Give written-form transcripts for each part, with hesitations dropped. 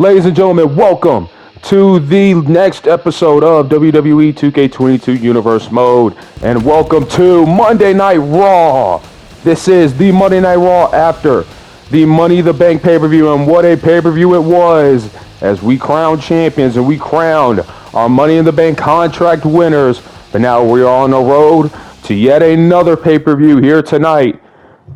Ladies and gentlemen, welcome to the next episode of WWE 2K22 Universe Mode, and welcome to Monday Night Raw. This is the Monday Night Raw after the Money in the Bank pay-per-view, and what a pay-per-view it was as we crowned champions and we crowned our Money in the Bank contract winners. But now we are on the road to yet another pay-per-view here tonight.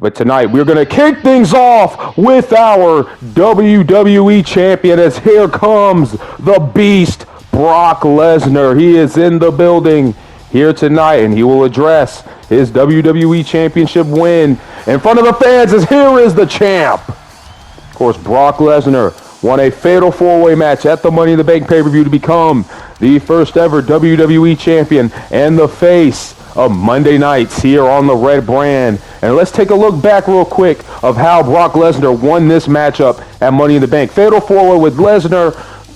But tonight we're going to kick things off with our WWE champion, as here comes the Beast, Brock Lesnar. He is in the building here tonight, and he will address his WWE championship win in front of the fans, as here is the champ. Of course, Brock Lesnar won a fatal four-way match at the Money in the Bank pay-per-view to become the first ever WWE champion and the face of Monday nights here on the Red Brand. And let's take a look back real quick of how Brock Lesnar won this matchup at Money in the Bank. Fatal four-way with Lesnar,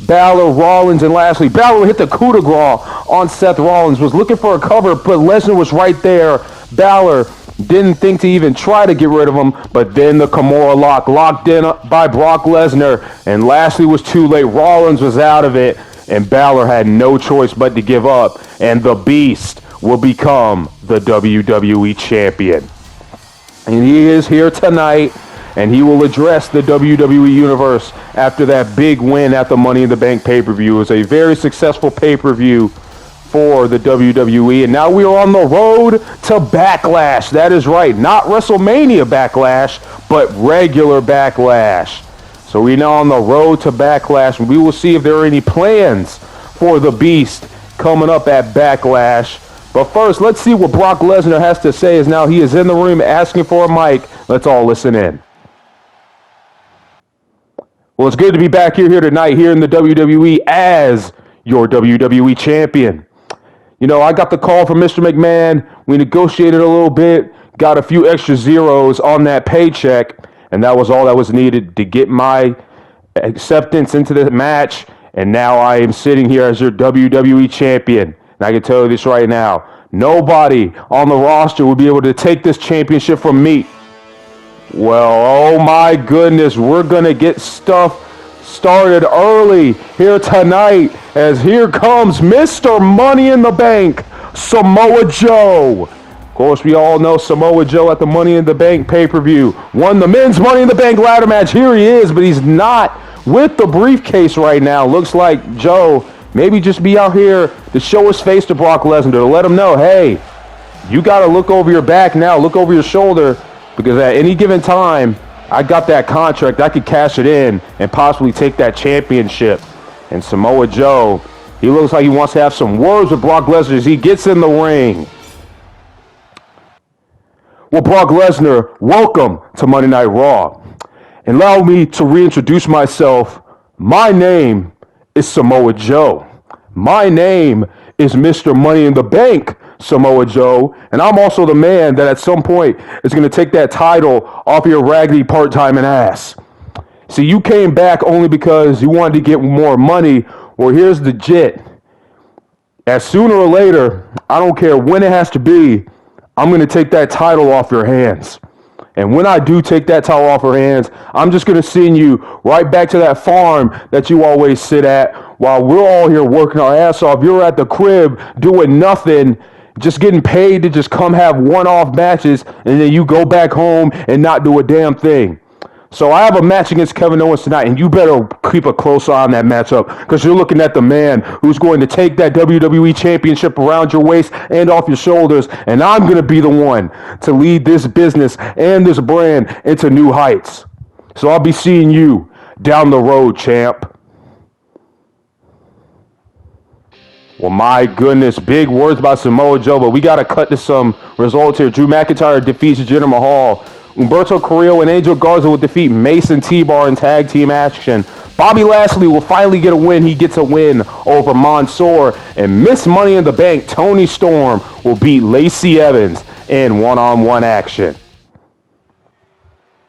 Balor, Rollins, and lastly, Balor hit the coup de grace on Seth Rollins, was looking for a cover, but Lesnar was right there. Balor didn't think to even try to get rid of him, but then the Kimura lock locked in by Brock Lesnar, and lastly was too late. Rollins was out of it, and Balor had no choice but to give up, and the Beast will become the WWE champion. And he is here tonight, and he will address the WWE Universe after that big win at the Money in the Bank pay-per-view. It was a very successful pay-per-view for the WWE, and now we are on the road to Backlash. That is right, not WrestleMania Backlash, but regular Backlash. So we're now on the road to Backlash, and we will see if there are any plans for the Beast coming up at Backlash. But first, let's see what Brock Lesnar has to say, as now he is in the room asking for a mic. Let's all listen in. Well, it's good to be back here tonight here in the WWE as your WWE champion. You know, I got the call from Mr. McMahon. We negotiated a little bit, got a few extra zeros on that paycheck, and that was all that was needed to get my acceptance into the match. And now I am sitting here as your WWE champion. And I can tell you this right now, nobody on the roster will be able to take this championship from me. Well, oh my goodness, we're going to get stuff started early here tonight, as here comes Mr. Money in the Bank, Samoa Joe. Of course, we all know Samoa Joe at the Money in the Bank pay-per-view won the men's Money in the Bank ladder match. Here he is, but he's not with the briefcase right now. Looks like Joe maybe just be out here to show his face to Brock Lesnar, to let him know, hey, you got to look over your back now, look over your shoulder, because at any given time, I got that contract, I could cash it in and possibly take that championship. And Samoa Joe, he looks like he wants to have some words with Brock Lesnar as he gets in the ring. Well, Brock Lesnar, welcome to Monday Night Raw. And allow me to reintroduce myself. My name is Samoa Joe. My name is Mr. Money in the Bank, Samoa Joe, and I'm also the man that at some point is going to take that title off your raggedy part-time ass. See, you came back only because you wanted to get more money. Well, here's the jit. As sooner or later, I don't care when it has to be, I'm going to take that title off your hands. And when I do take that title off your hands, I'm just going to send you right back to that farm that you always sit at while we're all here working our ass off. You're at the crib doing nothing, just getting paid to just come have one-off matches, and then you go back home and not do a damn thing. So I have a match against Kevin Owens tonight, and you better keep a close eye on that matchup, because you're looking at the man who's going to take that WWE Championship around your waist and off your shoulders, and I'm going to be the one to lead this business and this brand into new heights. So I'll be seeing you down the road, champ. Well, my goodness, big words by Samoa Joe, but we got to cut to some results here. Drew McIntyre defeats Jinder Mahal. Humberto Carrillo and Angel Garza will defeat Mason T-Bar in tag team action. Bobby Lashley will finally get a win. He gets a win over Mansoor. And Miss Money in the Bank, Toni Storm, will beat Lacey Evans in one-on-one action.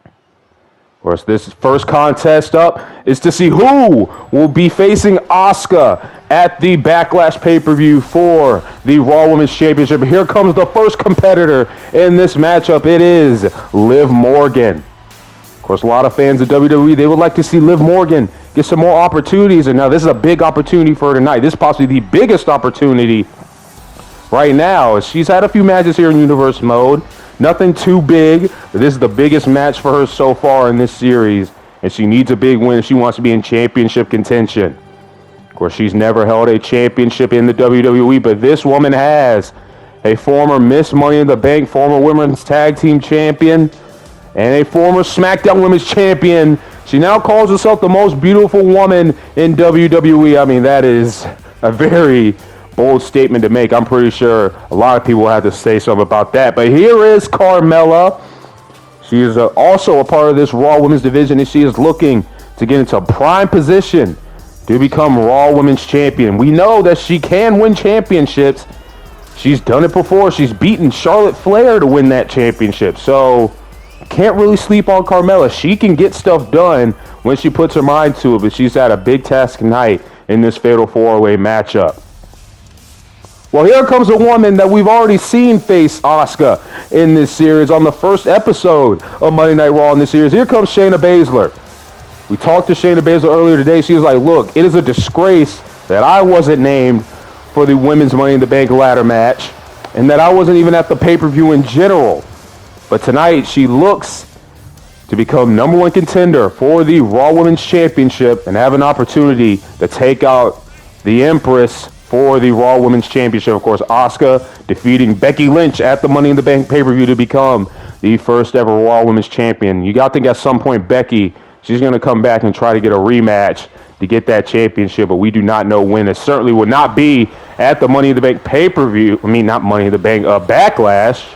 Of course, this first contest up is to see who will be facing Asuka at the Backlash pay-per-view for the Raw Women's Championship. Here comes the first competitor in this matchup. It is Liv Morgan. Of course, a lot of fans of WWE, they would like to see Liv Morgan get some more opportunities. And now this is a big opportunity for her tonight. This is possibly the biggest opportunity right now. She's had a few matches here in Universe Mode. Nothing too big, but this is the biggest match for her so far in this series. And she needs a big win if she wants to be in championship contention. Of course, she's never held a championship in the WWE, but this woman has. A former Miss Money in the Bank, former Women's Tag Team Champion, and a former SmackDown Women's Champion. She now calls herself the most beautiful woman in WWE. I mean, that is a very bold statement to make. I'm pretty sure a lot of people have to say something about that. But here is Carmella. She is also a part of this Raw Women's division, and she is looking to get into a prime position to become Raw Women's Champion. We know that she can win championships. She's done it before. She's beaten Charlotte Flair to win that championship. So, can't really sleep on Carmella. She can get stuff done when she puts her mind to it, but she's had a big task tonight in this Fatal 4-Way matchup. Well, here comes a woman that we've already seen face Asuka in this series on the first episode of Monday Night Raw in this series. Here comes Shayna Baszler. We talked to Shayna Baszler earlier today. She was like, look, it is a disgrace that I wasn't named for the Women's Money in the Bank ladder match, and that I wasn't even at the pay-per-view in general. But tonight, she looks to become number one contender for the Raw Women's Championship and have an opportunity to take out the Empress for the Raw Women's Championship. Of course, Asuka defeating Becky Lynch at the Money in the Bank pay-per-view to become the first ever Raw Women's Champion. You got to think at some point, Becky, she's going to come back and try to get a rematch to get that championship, but we do not know when. It certainly would not be at the Money in the Bank pay-per-view. I mean, not Money in the Bank, Backlash.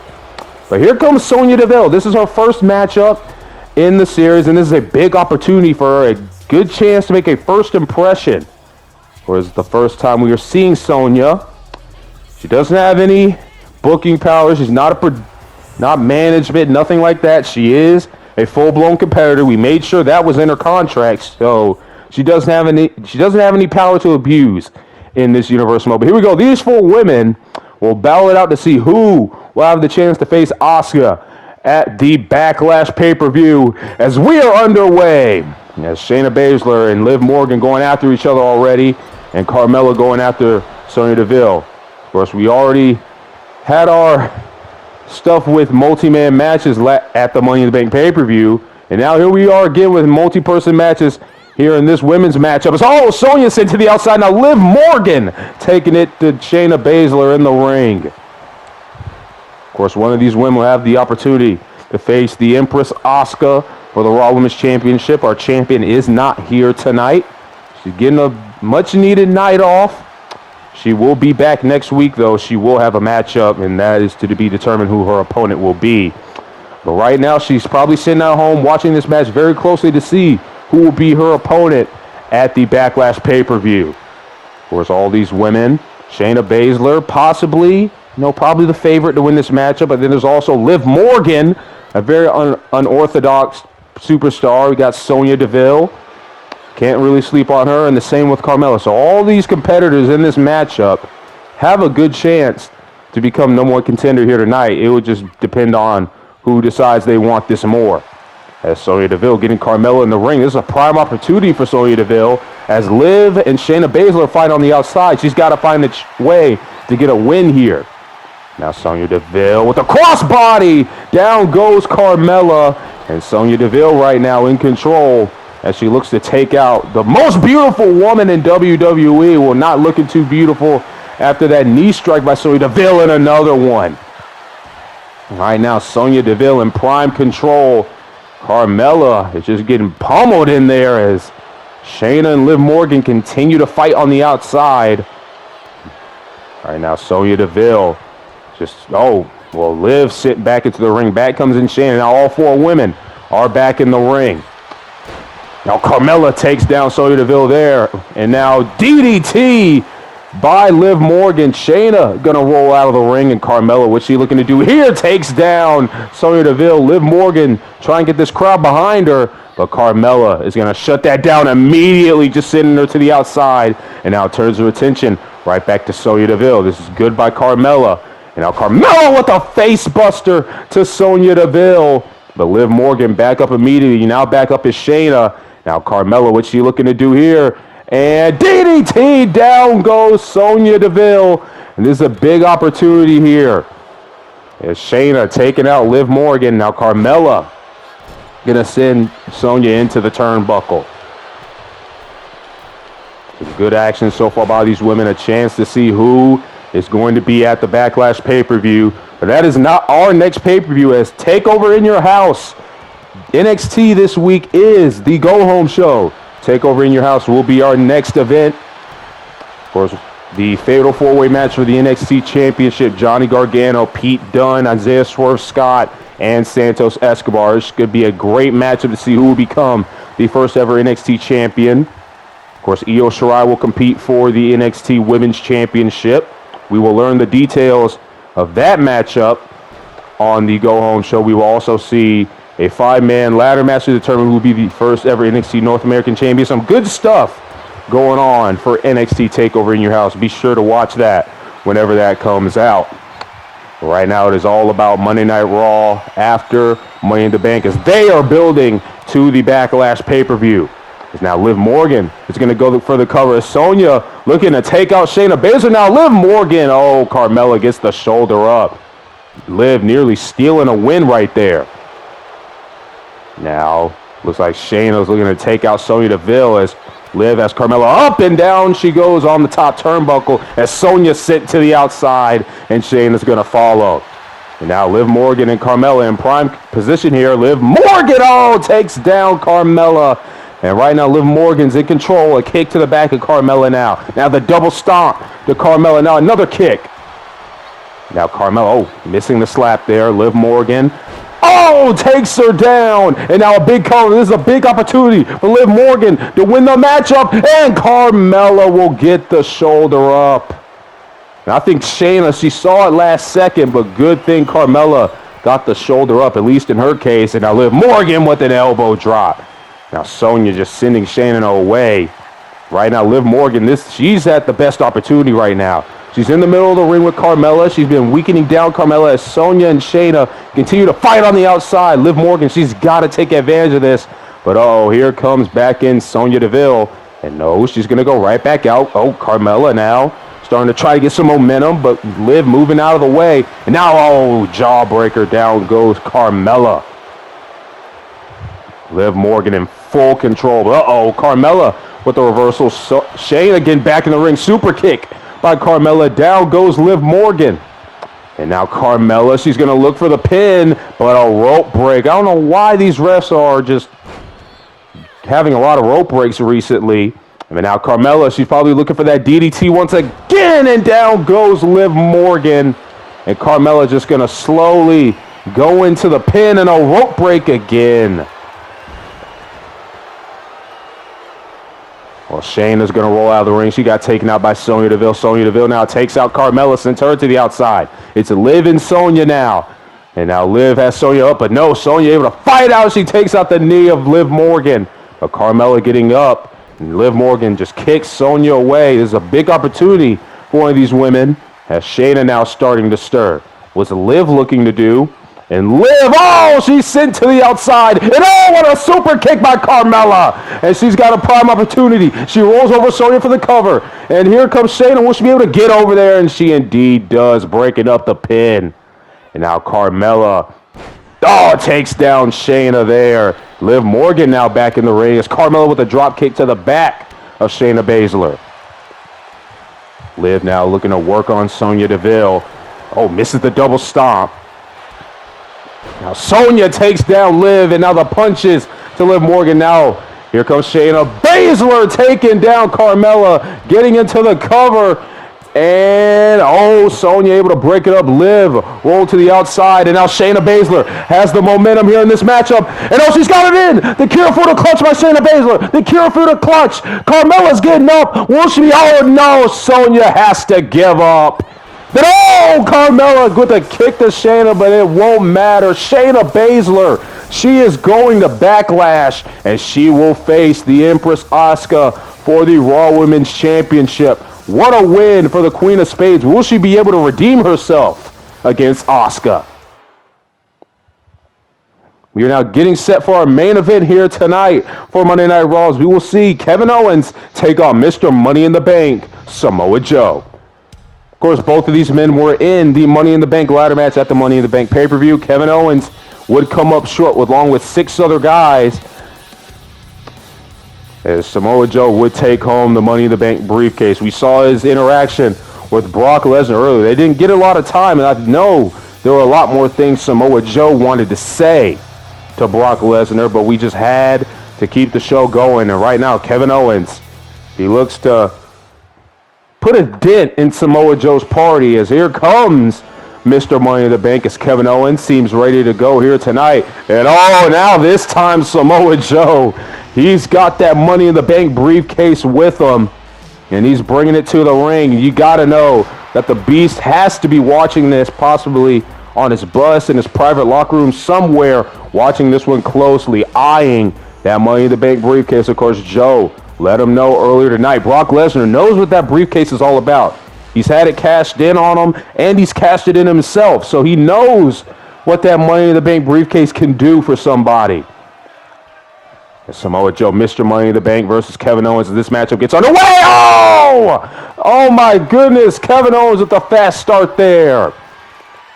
But here comes Sonya Deville. This is her first matchup in the series, and this is a big opportunity for her, a good chance to make a first impression. Or is the first time we are seeing Sonya. She doesn't have any booking power. She's not management, nothing like that. She is a full-blown competitor. We made sure that was in her contract, so she doesn't have any power to abuse in this Universe Mode. But here we go. These four women will battle it out to see who will have the chance to face Asuka at the Backlash pay-per-view as we are underway. As Shayna Baszler and Liv Morgan going after each other already, and Carmella going after Sonya Deville. Of course, we already had our stuff with multi-man matches at the Money in the Bank pay-per-view, and now here we are again with multi-person matches here in this women's matchup. Oh, Sonya sent to the outside. Now Liv Morgan taking it to Shayna Baszler in the ring. Of course, one of these women will have the opportunity to face the Empress Asuka for the Raw Women's Championship. Our champion is not here tonight. She's getting a much-needed night off. She will be back next week, though. She will have a matchup, and that is to be determined who her opponent will be. But right now, she's probably sitting at home watching this match very closely to see who will be her opponent at the Backlash pay-per-view. Of course, all these women, Shayna Baszler, probably the favorite to win this matchup. But then there's also Liv Morgan, a very unorthodox superstar. We got Sonya Deville. Can't really sleep on her, and the same with Carmella. So all these competitors in this matchup have a good chance to become number one contender here tonight. It would just depend on who decides they want this more. As Sonya Deville getting Carmella in the ring. This is a prime opportunity for Sonya Deville as Liv and Shayna Baszler fight on the outside. She's got to find a way to get a win here. Now Sonya Deville with a crossbody. Down goes Carmella. And Sonya Deville right now in control as she looks to take out the most beautiful woman in WWE. Well, not looking too beautiful after that knee strike by Sonya Deville and another one. Right now, Sonya Deville in prime control. Carmella is just getting pummeled in there as Shayna and Liv Morgan continue to fight on the outside. Right now, Sonya Deville Liv sitting back into the ring. Back comes in Shayna. Now all four women are back in the ring. Now Carmella takes down Sonya Deville there. And now DDT by Liv Morgan. Shayna going to roll out of the ring. And Carmella, what's she looking to do here? Takes down Sonya Deville. Liv Morgan trying to get this crowd behind her. But Carmella is going to shut that down immediately, just sending her to the outside. And now turns her attention right back to Sonya Deville. This is good by Carmella. And now Carmella with a face buster to Sonya Deville. But Liv Morgan back up immediately. Now back up is Shayna. Now Carmella, what's she looking to do here? And DDT, down goes Sonya Deville. And this is a big opportunity here. As Shayna taking out Liv Morgan. Now Carmella gonna send Sonya into the turnbuckle. Some good action so far by these women. A chance to see who is going to be at the Backlash pay-per-view. But that is not our next pay-per-view, as Takeover in Your House. NXT this week is the go-home show. Takeover in Your House will be our next event. Of course, the fatal four-way match for the NXT Championship. Johnny Gargano, Pete Dunne, Isaiah Swerve Scott, and Santos Escobar. This could be a great matchup to see who will become the first ever NXT champion. Of course, Io Shirai will compete for the NXT Women's Championship. We will learn the details of that matchup on the go-home show. We will also see a 5-man ladder match to determine who will be the first ever NXT North American champion. Some good stuff going on for NXT TakeOver in Your House. Be sure to watch that whenever that comes out. Right now it is all about Monday Night Raw after Money in the Bank, as they are building to the Backlash pay-per-view. As now Liv Morgan is going to go for the cover. Sonya looking to take out Shayna Baszler. Now Liv Morgan, oh, Carmella gets the shoulder up. Liv nearly stealing a win right there. Now looks like Shayna's looking to take out Sonya Deville, as Liv has Carmella up and down she goes on the top turnbuckle, as Sonya sent to the outside and Shayna's going to follow. And now Liv Morgan and Carmella in prime position here. Liv Morgan, oh, takes down Carmella. And right now Liv Morgan's in control. A kick to the back of Carmella now. Now the double stomp to Carmella. Now another kick. Now Carmella, oh, missing the slap there. Liv Morgan, oh, takes her down. And now a big cover. This is a big opportunity for Liv Morgan to win the matchup. And Carmella will get the shoulder up. And I think Shayna, she saw it last second, but good thing Carmella got the shoulder up, at least in her case. And now Liv Morgan with an elbow drop. Now Sonya just sending Shayna away. Right now Liv Morgan, she's at the best opportunity right now. She's in the middle of the ring with Carmella. She's been weakening down Carmella as Sonya and Shayna continue to fight on the outside. Liv Morgan, she's got to take advantage of this. But oh, here comes back in Sonya Deville. And no, she's going to go right back out. Oh, Carmella now starting to try to get some momentum, but Liv moving out of the way. And now, oh, jawbreaker, down goes Carmella. Liv Morgan in full control. Uh-oh, Carmella with the reversal. Shayna getting back in the ring. Super kick by Carmella. Down goes Liv Morgan. And now Carmella, she's going to look for the pin, but a rope break. I don't know why these refs are just having a lot of rope breaks recently. And now Carmella, she's probably looking for that DDT once again, and down goes Liv Morgan. And Carmella just going to slowly go into the pin, and a rope break again. Well, Shayna's going to roll out of the ring. She got taken out by Sonya Deville. Sonya Deville now takes out Carmella, sends her to the outside. It's Liv and Sonya now. And now Liv has Sonya up, but no, Sonya able to fight out. She takes out the knee of Liv Morgan. But Carmella getting up, and Liv Morgan just kicks Sonya away. This is a big opportunity for one of these women, as Shayna now starting to stir. What's Liv looking to do? And Liv, oh, she's sent to the outside. And oh, what a super kick by Carmella. And she's got a prime opportunity. She rolls over Sonya for the cover. And here comes Shayna. Will she be able to get over there? And she indeed does, breaking up the pin. And now Carmella, oh, takes down Shayna there. Liv Morgan now back in the ring. It's Carmella with a drop kick to the back of Shayna Baszler. Liv now looking to work on Sonya Deville. Oh, misses the double stomp. Now Sonya takes down Liv, and now the punches to Liv Morgan. Now here comes Shayna Baszler taking down Carmella, getting into the cover. And oh, Sonya able to break it up. Liv roll to the outside, and now Shayna Baszler has the momentum here in this matchup. And oh, she's got it in. The Kirifuda clutch by Shayna Baszler. The Kirifuda clutch. Carmella's getting up. Will she be? Oh no, Sonya has to give up. Then, oh, Carmella with a kick to Shayna, but it won't matter. Shayna Baszler, she is going to Backlash, and she will face the Empress Asuka for the Raw Women's Championship. What a win for the Queen of Spades. Will she be able to redeem herself against Asuka? We are now getting set for our main event here tonight for Monday Night Raws. We will see Kevin Owens take on Mr. Money in the Bank, Samoa Joe. Of course, both of these men were in the Money in the Bank ladder match at the Money in the Bank pay-per-view. Kevin Owens would come up short along with 6 other guys, as Samoa Joe would take home the Money in the Bank briefcase. We saw his interaction with Brock Lesnar earlier. They didn't get a lot of time, and I know there were a lot more things Samoa Joe wanted to say to Brock Lesnar, but we just had to keep the show going. And right now, Kevin Owens, he looks to put a dent in Samoa Joe's party, as here comes Mr. Money in the Bank, as Kevin Owens seems ready to go here tonight. And oh, now this time Samoa Joe, he's got that Money in the Bank briefcase with him, and he's bringing it to the ring. You got to know that the Beast has to be watching this, possibly on his bus in his private locker room somewhere, watching this one closely, eyeing that Money in the Bank briefcase. Of course, Joe let him know earlier tonight, Brock Lesnar knows what that briefcase is all about. He's had it cashed in on him, and he's cashed it in himself, so he knows what that Money in the Bank briefcase can do for somebody. And Samoa Joe, Mr. Money in the Bank versus Kevin Owens, as this matchup gets underway. Oh my goodness, Kevin Owens with the fast start there.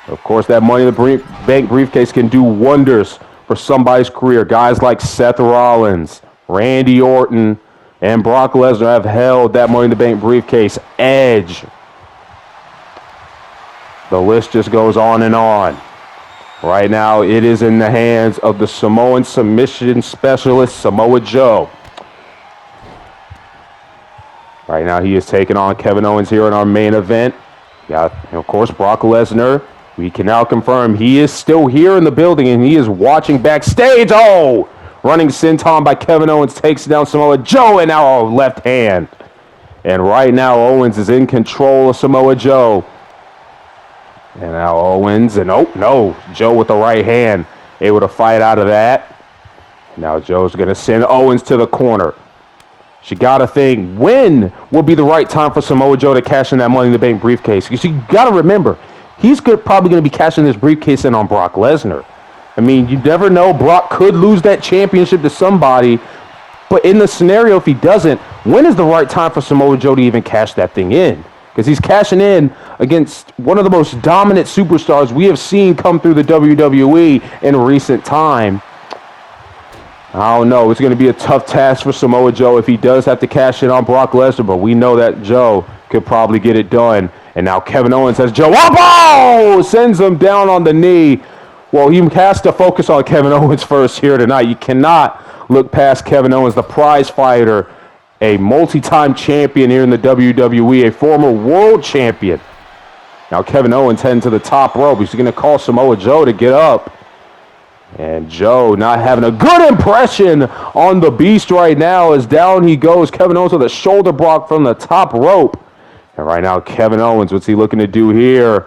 Of course, that Money in the Bank briefcase can do wonders for somebody's career. Guys like Seth Rollins, Randy Orton, and Brock Lesnar have held that Money in the Bank briefcase. Edge. The list just goes on and on. Right now, it is in the hands of the Samoan submission specialist, Samoa Joe. Right now, he is taking on Kevin Owens here in our main event. Yeah, and of course, Brock Lesnar. We can now confirm he is still here in the building, and he is watching backstage. Oh! Running senton by Kevin Owens takes down Samoa Joe, and now our left hand. And right now, Owens is in control of Samoa Joe. And now Owens, and oh no, Joe with the right hand, able to fight out of that. Now Joe's going to send Owens to the corner. She got to think, when will be the right time for Samoa Joe to cash in that Money in the Bank briefcase? Because you got to remember, he's probably going to be cashing this briefcase in on Brock Lesnar. I mean, you never know. Brock could lose that championship to somebody. But in the scenario, if he doesn't, when is the right time for Samoa Joe to even cash that thing in? Because he's cashing in against one of the most dominant superstars we have seen come through the WWE in recent time. I don't know. It's going to be a tough task for Samoa Joe if he does have to cash in on Brock Lesnar, but we know that Joe could probably get it done. And now Kevin Owens has Joe up. Oh! Sends him down on the knee. Well, he has to focus on Kevin Owens first here tonight. You cannot look past Kevin Owens, the prize fighter, a multi-time champion here in the WWE, a former world champion. Now Kevin Owens heading to the top rope. He's going to call Samoa Joe to get up. And Joe not having a good impression on the Beast right now, as down he goes. Kevin Owens with a shoulder block from the top rope. And right now Kevin Owens, what's he looking to do here?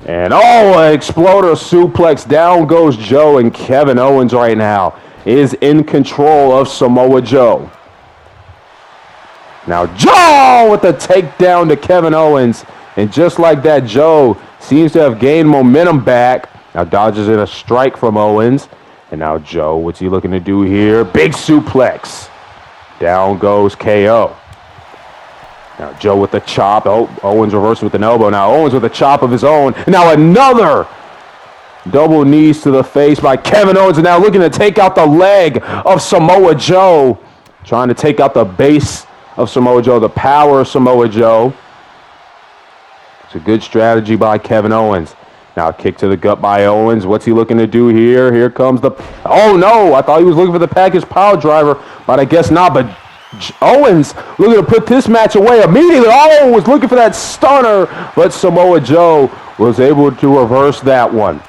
And oh, an exploder suplex. Down goes Joe, and Kevin Owens right now is in control of Samoa Joe. Now Joe with the takedown to Kevin Owens. And just like that, Joe seems to have gained momentum back. Now dodges in a strike from Owens. And now Joe, what's he looking to do here? Big suplex. Down goes KO. Now Joe with the chop. Oh, Owens reverses with an elbow. Now Owens with a chop of his own. And now another double knees to the face by Kevin Owens. And now looking to take out the leg of Samoa Joe. Trying to take out the base of Samoa Joe, the power of Samoa Joe. It's a good strategy by Kevin Owens. Now a kick to the gut by Owens. What's he looking to do here? Here comes the... Oh no, I thought he was looking for the package pile driver, but I guess not. But Owens looking to put this match away immediately. Oh, was looking for that stunner, but Samoa Joe was able to reverse that one.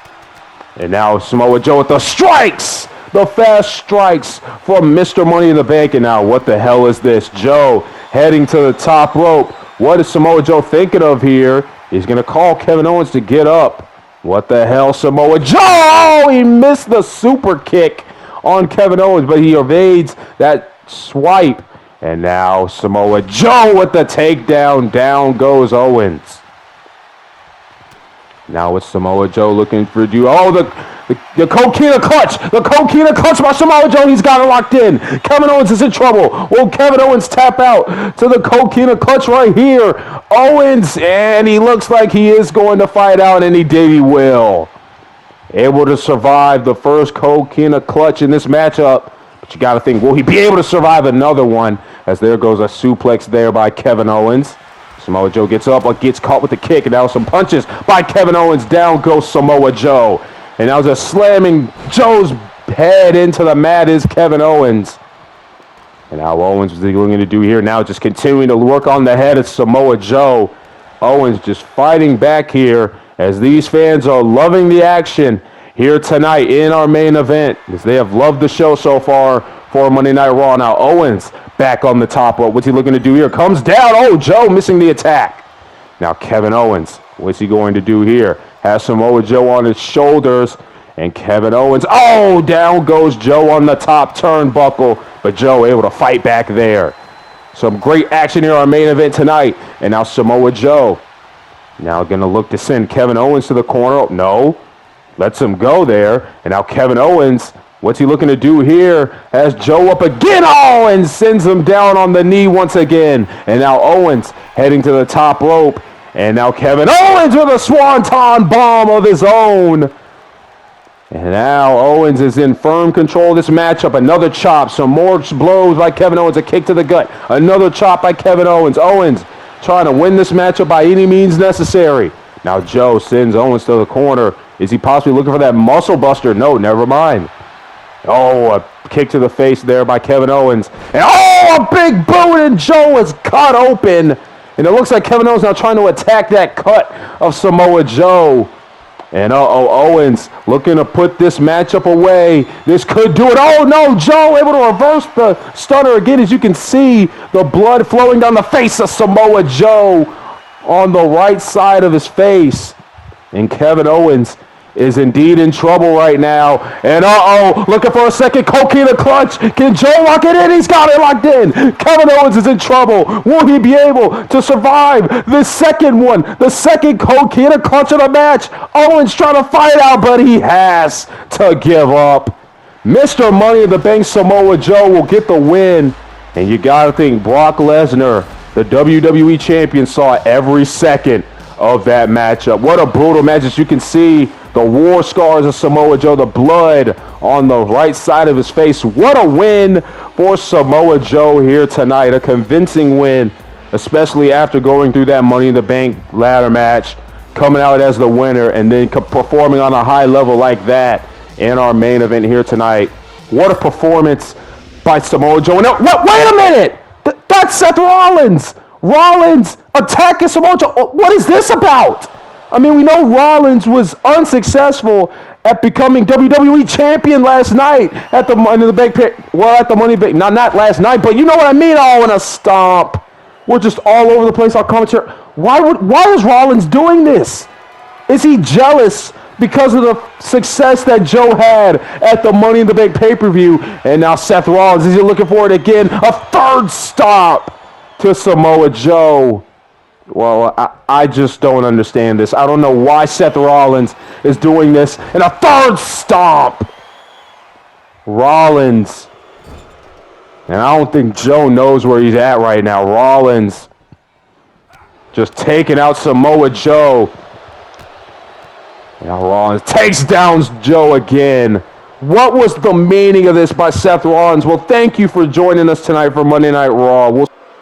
And now Samoa Joe with the strikes. The fast strikes from Mr. Money in the Bank. And now what the hell is this? Joe heading to the top rope. What is Samoa Joe thinking of here? He's going to call Kevin Owens to get up. What the hell, Samoa Joe? Oh, he missed the super kick on Kevin Owens, but he evades that swipe. And now Samoa Joe with the takedown. Down goes Owens. Now it's Samoa Joe looking for you. Oh, The Coquina clutch. The Coquina clutch by Samoa Joe. He's got it locked in. Kevin Owens is in trouble. Will Kevin Owens tap out to the Coquina clutch right here? Owens, and he looks like he is going to fight out, and he will. Able to survive the first Coquina clutch in this matchup. But you got to think, will he be able to survive another one? As there goes a suplex there by Kevin Owens. Samoa Joe gets up, but gets caught with the kick, and now some punches by Kevin Owens. Down goes Samoa Joe. And now just slamming Joe's head into the mat is Kevin Owens. And now Owens, what's he going to do here? Now just continuing to work on the head of Samoa Joe. Owens just fighting back here as these fans are loving the action here tonight in our main event, as they have loved the show so far for Monday Night Raw. Now Owens back on the top rope. What's he looking to do here? Comes down. Oh, Joe missing the attack. Now Kevin Owens, what's he going to do here? Has Samoa Joe on his shoulders, and Kevin Owens, oh, down goes Joe on the top turnbuckle, but Joe able to fight back there. Some great action here on our main event tonight, and now Samoa Joe now going to look to send Kevin Owens to the corner. Oh, no, lets him go there, and now Kevin Owens, what's he looking to do here? Has Joe up again, oh, and sends him down on the knee once again, and now Owens heading to the top rope. And now Kevin Owens with a swanton bomb of his own. And now Owens is in firm control of this matchup. Another chop. Some more blows by Kevin Owens. A kick to the gut. Another chop by Kevin Owens. Owens trying to win this matchup by any means necessary. Now Joe sends Owens to the corner. Is he possibly looking for that muscle buster? No, never mind. Oh, a kick to the face there by Kevin Owens. And oh, a big boot, and Joe is cut open. And it looks like Kevin Owens now trying to attack that cut of Samoa Joe. And Owens looking to put this matchup away. This could do it. Oh no, Joe able to reverse the stunner again. As you can see, the blood flowing down the face of Samoa Joe on the right side of his face. And Kevin Owens is indeed in trouble right now. And looking for a second Coquina clutch. Can Joe lock it in? He's got it locked in. Kevin Owens is in trouble. Will he be able to survive the second one? The second Coquina clutch of the match. Owens trying to fight out, but he has to give up. Mr. Money in the Bank Samoa Joe will get the win. And you got to think Brock Lesnar, the WWE champion, saw every second of that matchup. What a brutal match. As you can see, the war scars of Samoa Joe, the blood on the right side of his face. What a win for Samoa Joe here tonight. A convincing win, especially after going through that Money in the Bank ladder match, coming out as the winner, and then performing on a high level like that in our main event here tonight. What a performance by Samoa Joe. Now, wait a minute! That's Seth Rollins! Rollins attacking Samoa Joe. What is this about? I mean, we know Rollins was unsuccessful at becoming WWE champion last night at the Money in the Bank. Well, at the Money in the Bank, not last night, but you know what I mean. Oh, in a stomp. We're just all over the place. Our commentary. Why is Rollins doing this? Is he jealous because of the success that Joe had at the Money in the Bank pay-per-view? And now Seth Rollins, is he looking for it again? A third stop to Samoa Joe. Well, I just don't understand this. I don't know why Seth Rollins is doing this. And a third stomp. Rollins. And I don't think Joe knows where he's at right now. Rollins just taking out Samoa Joe. Now Rollins takes down Joe again. What was the meaning of this by Seth Rollins? Well, thank you for joining us tonight for Monday Night Raw. We'll